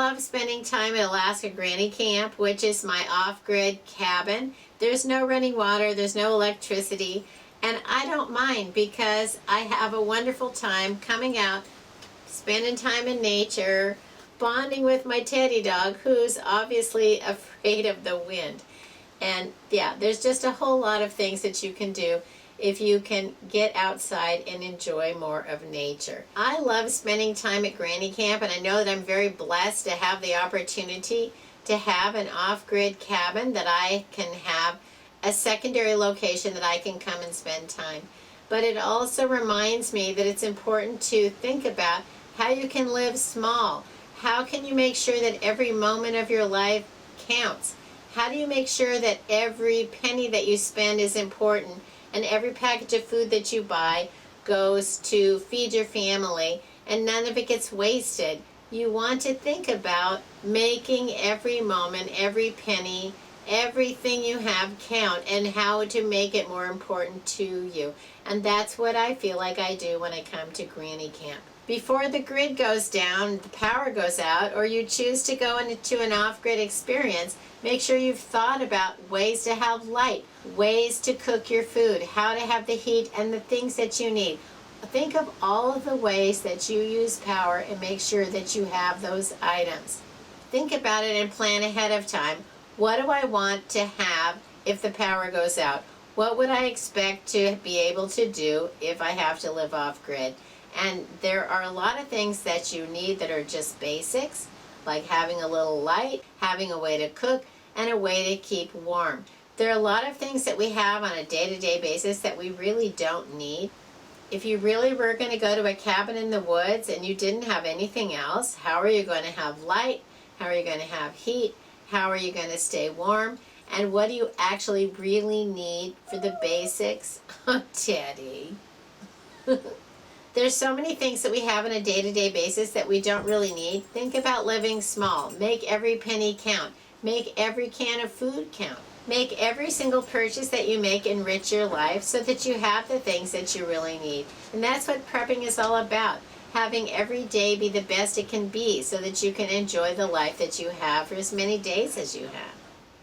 love spending time at Alaska Granny Camp, which is my off-grid cabin. There's no running water, there's no electricity, and I don't mind because I have a wonderful time coming out, spending time in nature, bonding with my teddy dog, who's obviously afraid of the wind. And yeah, there's just a whole lot of things that you can do if you can get outside and enjoy more of nature. I love spending time at Granny Camp, and I know that I'm very blessed to have the opportunity to have an off-grid cabin that I can have a secondary location that I can come and spend time. But it also reminds me that it's important to think about how you can live small. How can you make sure that every moment of your life counts? How do you make sure that every penny that you spend is important and every package of food that you buy goes to feed your family and none of it gets wasted? You want to think about making every moment, every penny, everything you have count and how to make it more important to you. And that's what I feel like I do when I come to Granny Camp. Before the grid goes down, the power goes out, or you choose to go into an off-grid experience, make sure you've thought about ways to have light, ways to cook your food, how to have the heat and the things that you need. Think of all of the ways that you use power and make sure that you have those items. Think about it and plan ahead of time. What do I want to have if the power goes out? What would I expect to be able to do if I have to live off-grid? And there are a lot of things that you need that are just basics, like having a little light, having a way to cook, and a way to keep warm. There are a lot of things that we have on a day-to-day basis that we really don't need. If you really were going to go to a cabin in the woods and you didn't have anything else, how are you going to have light? How are you going to have heat? How are you going to stay warm? And what do you actually really need for the basics? Oh, Teddy. There's so many things that we have on a day-to-day basis that we don't really need. Think about living small. Make every penny count. Make every can of food count. Make every single purchase that you make enrich your life so that you have the things that you really need. And that's what prepping is all about. Having every day be the best it can be so that you can enjoy the life that you have for as many days as you have.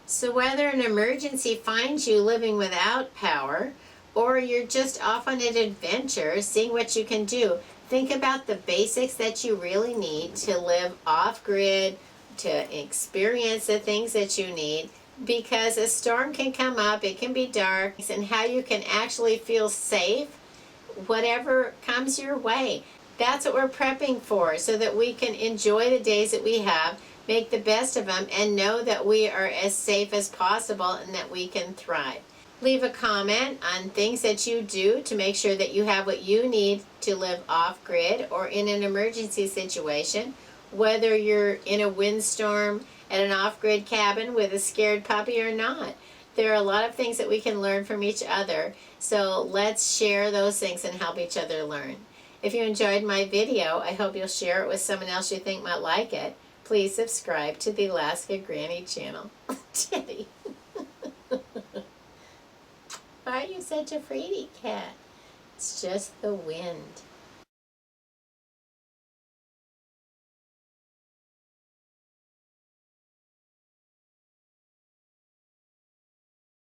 So whether an emergency finds you living without power, or you're just off on an adventure, seeing what you can do, think about the basics that you really need to live off-grid, to experience the things that you need, because a storm can come up, it can be dark, and how you can actually feel safe, whatever comes your way. That's what we're prepping for, so that we can enjoy the days that we have, make the best of them, and know that we are as safe as possible and that we can thrive. Leave a comment on things that you do to make sure that you have what you need to live off-grid or in an emergency situation, whether you're in a windstorm at an off-grid cabin with a scared puppy or not. There are a lot of things that we can learn from each other, so let's share those things and help each other learn. If you enjoyed my video, I hope you'll share it with someone else you think might like it. Please subscribe to the Alaska Granny channel. Teddy. Why are you such a fraidy cat? It's just the wind.